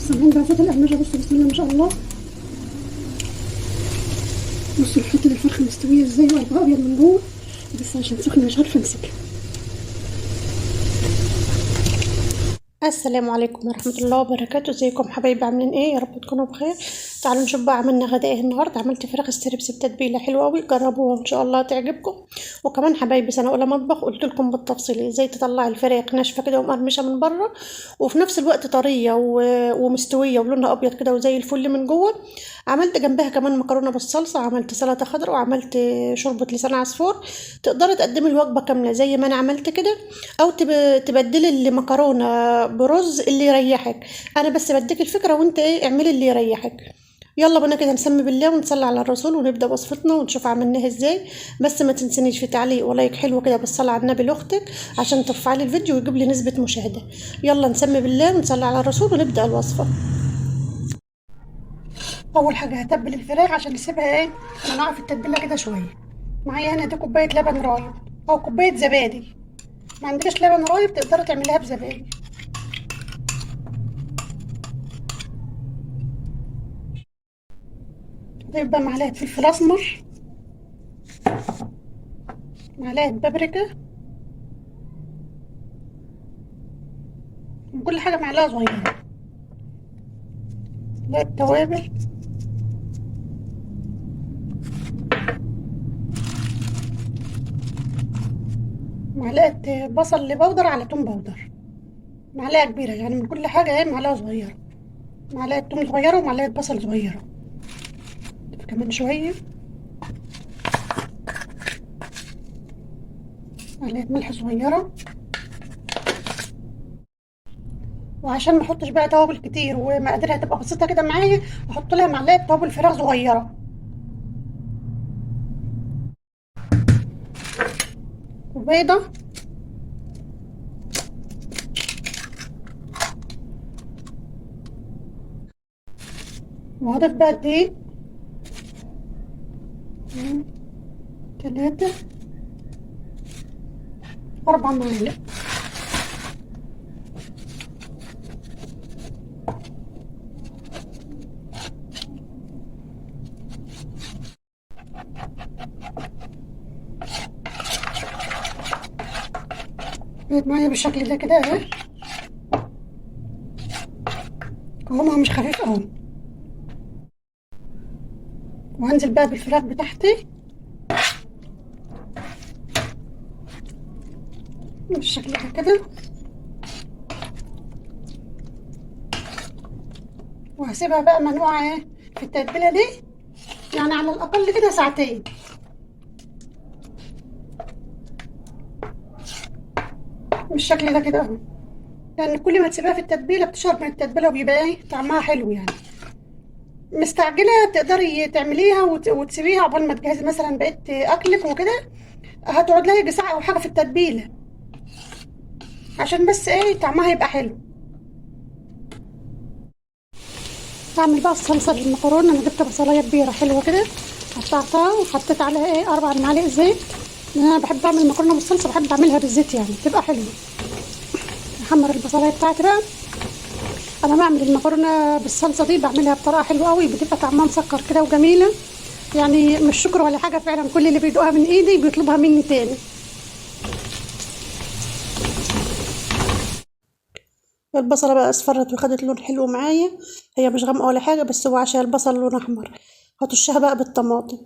سامعين بقى صوت القرمشه؟ بصوا بسم الله ما شاء الله. بصوا الحته الفرخه مستويه ازاي وقلبها ابيض من جوه، بس عشان سخنه مش عارفه امسكها. السلام عليكم ورحمة الله وبركاته. ازيكم حبايبي؟ عاملين ايه؟ يا رب تكونوا بخير. تعالوا نشوف بقى عملنا غدا ايه النهارده. عملت فراخ ستريبس بتتبيله حلوه قوي، جربوها وان شاء الله تعجبكم. وكمان حبايبي سنه اولى مطبخ قلت لكم بالتفصيل ازاي تطلعي الفراخ ناشفه كده ومقرمشه من بره، وفي نفس الوقت طريه ومستويه ولونها ابيض كده وزي الفل من جوه. عملت جنبها كمان مكرونه بالصلصه، عملت سلطه خضراء، وعملت شوربه لسان عصفور. تقدري تقدمي الوجبه كامله زي ما انا عملت كده، او تبدلي المكرونه برز اللي يريحك. انا بس بديك الفكره وانت ايه اعملي اللي يريحك. يلا بينا كده نسمي بالله ونصلي على الرسول ونبدا وصفتنا ونشوف عملناها ازاي. بس ما تنسنيش في تعليق ولايك حلو كده بالصلاه على النبي لاختك عشان ترفع لي الفيديو ويجيب لي نسبه مشاهده. يلا نسمي بالله ونصلي على الرسول ونبدا الوصفه. اول حاجه هتبل الفراخ عشان نسيبها ايه منقعه في التتبيله كده شويه. معايا هنا دي كوبايه لبن رايب او كوبايه زبادي. ما عندكش لبن رايب تقدري تعمليها بزبادي. ضيف بقى معلقه فلفل اسمر، معلقه بابريكا، وكل حاجه معلقه صغيره. معلقه توابل، معلقه بصل بودر على توم بودر. معلقه كبيره يعني من كل حاجه ايه معلقه صغيره. معلقه توم صغيره ومعلقه بصل صغيره. كمان شويه معلقه ملح صغيره. وعشان ما احطش بقى توابل كتير ومقاديرها تبقى بسيطه كده معايا، احط لها معلقه توابل فراخ صغيره وبيضه. وهضيف بقى الدقيق 3 4 معالق. بقت معايا بالشكل ده كده اهي، قوامها مش خفيف قوي. وهنزل بقى بالفراخ بتاعتي بالشكل ده كده، وهسيبها بقى منقوعة ايه في التتبيلة دي، يعني على الأقل كده ساعتين. بالشكل ده كده اهو، يعني كل ما تسيبها في التتبيلة بتشرب من التتبيلة وبيبقى ايه طعمها حلو يعني. مستعجلة تقدري تعمليها وتسيبيها عقبال ما تجهزي مثلا بقيت أكلك وكده، هتقعد لها يجي ساعة أو حاجة في التتبيلة عشان بس ايه طعمها يبقى حلو. بعمل بقى الصلصة للمكرونة. أنا جبت بصلاية كبيرة حلوة كده، قطعتها وحطيت عليها ايه 4 معالق زيت، لأن أنا بحب أعمل المكرونة بالصلصة، بحب أعملها بالزيت يعني بتبقى حلوة. أحمر البصلاية بتاعتي بقى. أنا بعمل المكرونة بالصلصة دي بعملها بطريقة حلوة قوي، بتبقى طعمها مسكر كده وجميلة، يعني مش شكر ولا حاجة، فعلا كل اللي بيدوقها من إيدي بيطلبها مني تاني. البصلة بقى اصفرت وخدت لون حلو معايا، هي مش غامقة ولا حاجة، بس هو عشان البصل لون احمر. هطشها بقى بالطماطم.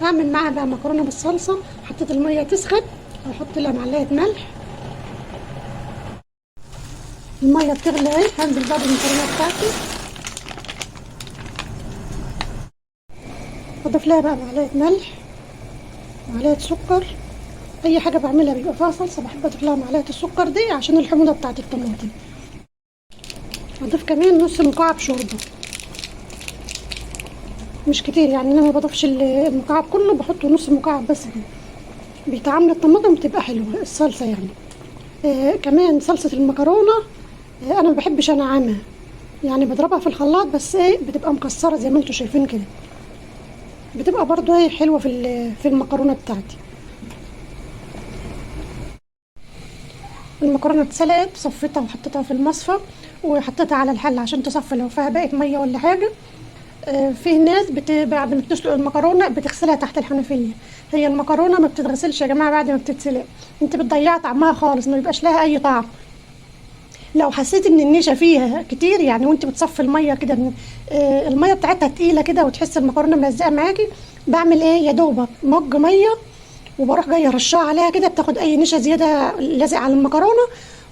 هعمل معاها بقى مكرونة بالصلصة. حطيت المية تسخن واحط لها معلقة ملح. المية بتغلي اهي، هنزل بقى بالمكرونة بتاعتي، اضيف لها بقى معلقة ملح، معلقة سكر. اي حاجة بعملها بيبقى فيها صلصة بحب اضيف لها معلقة السكر دي عشان الحموضة بتاعت الطماطم. اضيف كمان نص مكعب شوربة، مش كتير يعني، انا ما بضيفش المكعب كله، بحطه نص مكعب بس كده، بيتعمل الطماطم بتبقى حلوه الصلصه يعني. كمان صلصه المكرونه انا ما بحبش انعمها، يعني بضربها في الخلاط بس ايه بتبقى مكسره زي ما انتم شايفين كده، بتبقى برضو ايه حلوه في المكرونه بتاعتي. المكرونه اتسلقت، صفيتها وحطيتها في المصفى وحطيتها على الحله عشان تصفي لو فيها بقت ميه ولا حاجه. في ناس بعد ما بتسلق المكرونه بتغسلها تحت الحنفيه. هي المكرونه ما بتتغسلش يا جماعه بعد ما بتتسلق، انت بتضيعي طعمها خالص، ما بيبقاش لها اي طعم. لو حسيت ان النشا فيها كتير يعني وانت بتصفي الميه كده الميه بتاعتها تقيله كده وتحس المكرونه ملزقه معاكي، بعمل ايه يا دوبك مج ميه وبروح جايه رشاها عليها كده، بتاخد اي نشا زياده لازق على المكرونه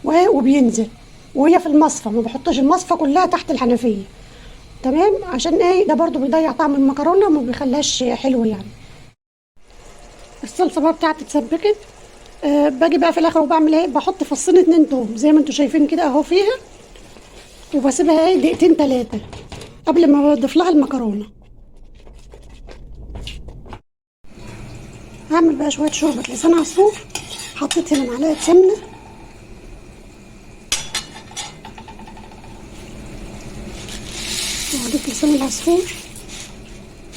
وبينزل. وهي في المصفى، ما بحطش المصفى كلها تحت الحنفيه. تمام، عشان ايه؟ ده برضو بيضيع طعم المكرونه وما بيخليهاش حلو يعني. الصلصه بقى بتاعتي اتسبكت. باجي بقى في الاخر وبعمل ايه؟ بحط فصين 2 توم زي ما انتم شايفين كده اهو فيها، وبسيبها ايه دقيقتين 3 قبل ما اضيف لها المكرونه. هعمل بقى شويه شوربه لسان عصفور. حطيت هنا معلقه سمنه، وهضيف لسان العصفور.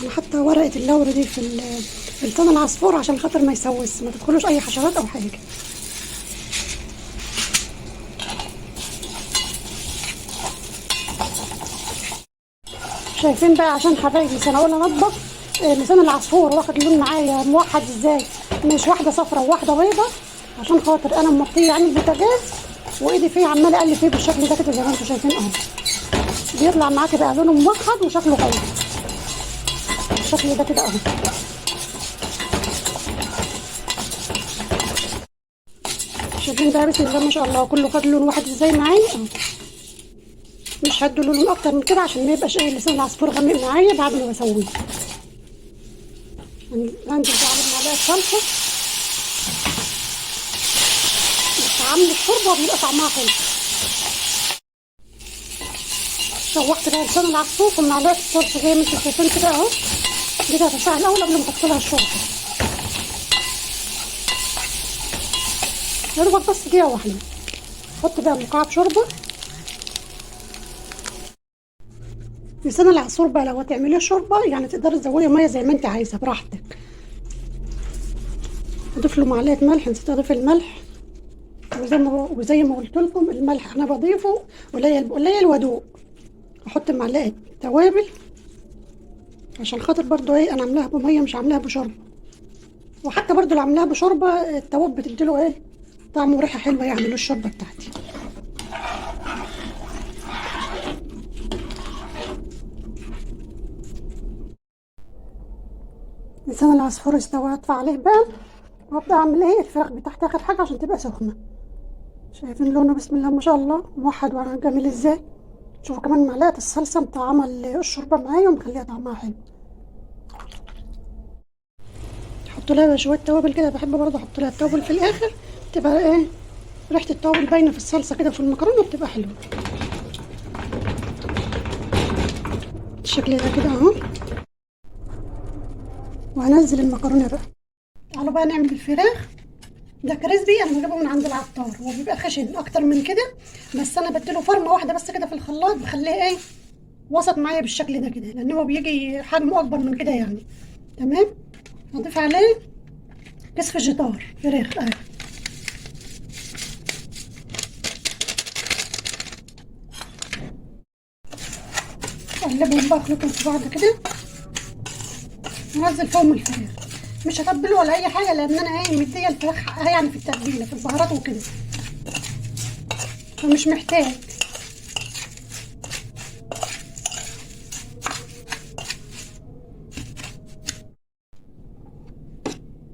انا حاطه ورقه اللورة دي في لسان العصفور عشان خاطر ما يسوس، ما تدخلوش اي حشرات او حاجه. شايفين بقى عشان حبايبي سنه اولى مطبخ لسان العصفور واخد لون معايا موحد ازاي، مش واحده صفرا وواحده بيضه، عشان خاطر انا موطيه عن البوتاجاز وايدي فيه عماله اقلب فيه بالشكل ده كده زي ما انتم شايفين اهو. بيطلع معاكي بقى لونه موحد وشكله حلو بالشكل ده كده اهو. شايفين بقى بسم الله ما شاء الله كله خد لون واحد ازاي معايا اهو. مش هدوا لون اكتر من كده عشان ما يبقاش ايه لسان العصفور غامق معايا بعد ما بسويه. هنزل بقى على معلقه صلصه، بس عامل الشوربه بيبقى طعمها حلو. شوحت بقى لسان العصفور في معلقه الصلصه زي ما انتم شايفين كده اهو. دي هتشتغل الاول قبل ما احط لها الشوربه، يا دوبك بس دقيقه واحده. احط بقى مكعب شوربه. لسان العصفور بقى لو هتعمليه شوربه يعني تقدري تزودي ميه زي ما انت عايزه براحتك. اضيف له معلقه ملح، نسيت اضيف الملح. وزي ما قلت لكم الملح انا بضيفه قليل قليل وادوق. احط معلقه توابل عشان خاطر برضو ايه انا عاملاها بميه مش عاملاها بشوربه. وحتى برضو اللي عاملاها بشوربه التوابل بتديله ايه طعم وريحه حلوه يعني للشوربه بتاعتي. لسان العصفور استوى، هطفي عليه بقى وابدا اعمل ايه الفراخ بتاعتي اخر حاجه عشان تبقى سخنه. شايفين لونه بسم الله ما شاء الله موحد وجميل ازاي. شوفوا كمان معلقه الصلصه مطعمه الشوربه معايا ومخليها طعمها حلو. احط لها شويه توابل كده، بحب برضه احط لها التوابل في الاخر تبقى ايه ريحه التوابل باينه في الصلصه كده في المكرونه بتبقى حلوه. بالشكل ده كده اهو. وهنزل المكرونه بقى. تعالوا بقى نعمل الفراخ. ده كريسبي انا بجيبه من عند العطار، هو بيبقى خشن اكتر من كده، بس انا بديله فرمه واحده بس كده في الخلاط بخليه ايه وسط معايا بالشكل ده كده، لان هو بيجي حجمه اكبر من كده يعني. تمام. هضيف عليه كيس فيجيتار فراخ اهي. اقلبهم بقى اخلطهم في بعض كده وانزل فيهم الفراخ. مش هتبله ولا اي حاجه لان انا ايه مديه الفراخ حقها يعني في التتبيله في البهارات وكده، فمش محتاج.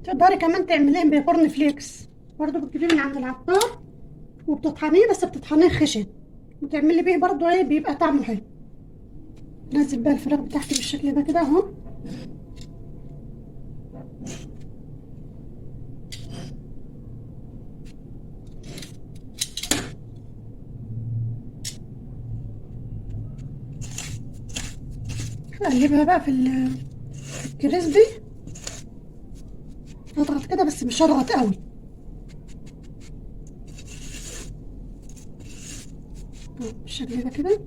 تقدري كمان تعمليه بكورن فليكس برضو، بتجيبيه من عند العطار وبتطحنيه، بس بتطحنيه خشن وتعملي بيه برضو ايه بيبقى طعمه حلو. نزل بقى الفراخ بتاعتي بالشكل ده كده اهو. اقلبها بقى في الكريسبي. اضغط كده بس مش هضغط قوي. بالشكل ده كده.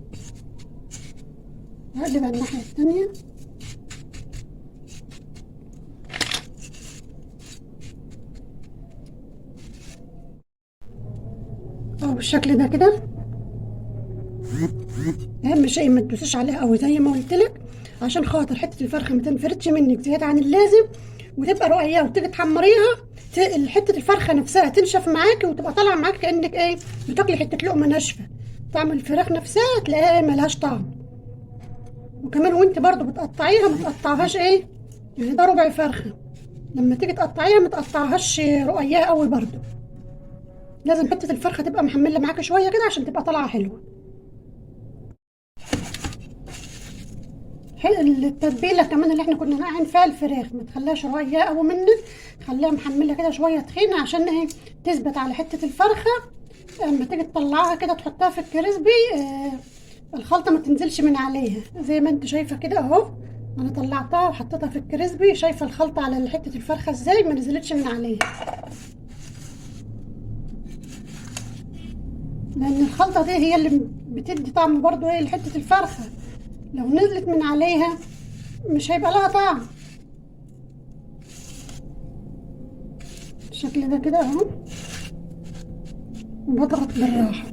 هقلبها الناحية التانية. بالشكل ده كده. اهم شيء ما تدوسيش عليها قوي زي ما قلت لك، عشان خاطر حته الفرخه ما تنفردش منك زياده عن اللازم وتبقى رقيقه، وتيجي تحمريها حته الفرخه نفسها تنشف معاكي وتبقى طالعه معاكي كانك ايه بتاكلي حته لقمه ناشفه. طعم الفراخ نفسها تلاقيها ملهاش طعم. وكمان وانت برضو بتقطعيها ما تقطعهاش ايه، يعني ده ربع فرخه، لما تيجي تقطعيها ما تقطعهاش رقيقه قوي برضو، لازم حته الفرخه تبقى محمله معاكي شويه كده عشان تبقى طالعه حلوه. التتبيله كمان اللي احنا كنا نقعين فيها الفراخ ما تخليهاش رقيقه قوي منك، خليها محمله كده شويه تخينه عشان ايه تثبت على حته الفرخه. لما تيجي تطلعها كده تحطها في الكريسبي الخلطه ما تنزلش من عليها، زي ما انت شايفه كده اهو. انا طلعتها وحطيتها في الكريسبي، شايفه الخلطه على حته الفرخه ازاي ما نزلتش من عليها، لان الخلطه دي هي اللي بتدي طعم برضو ايه لحته الفرخه، لو نزلت من عليها مش هيبقى لها طعم. بالشكل ده كده اهو، وبضغط بالراحه.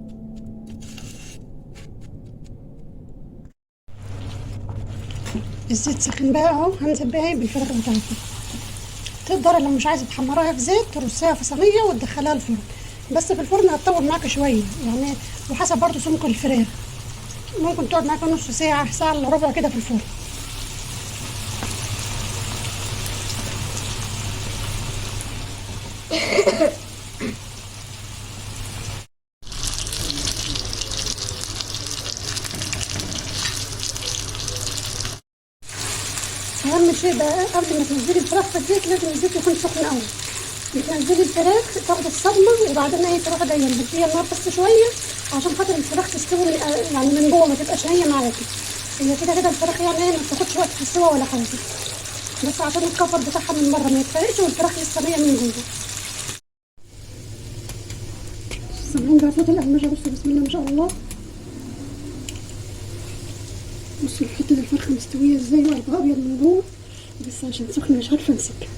الزيت سخن بقى اهو، هنزل بقى ايه بالفراخ بتاعتي. تقدر لو مش عايزه تحمريها في زيت ترصيها في صينيه وتدخليها الفرن، بس في الفرن هتطول معاك شويه يعني، وحسب برضو سمك الفراخ، ممكن تقعد معاك نص ساعه ساعه الا ربع كده في الفرن. اهم شيء بقى قبل ما تنزلي الفراخ في الزيت لازم الزيت يكون سخن قوي. بتنزلي الفراخ تاخد الصدمه وبعدين ايه تروحي جايه مديها النار بس شويه عشان خاطر الفراخ تستوي يعني من جوه ما تبقاش نيه معاكي. هي كده كده الفراخ يعني ايه ما بتاخدش وقت في السوا ولا حاجه، بس عشان الكفر بتاعها من بره ما يتحرقش والفراخ لسه نيه من جوه. سامعين بقى صوت القرمشه؟ بصوا بسم الله ما شاء الله. بصوا حته الفرخه مستويه ازاي وقلبها ابيض من جوه، بس عشان سخنه مش عارفه امسكها.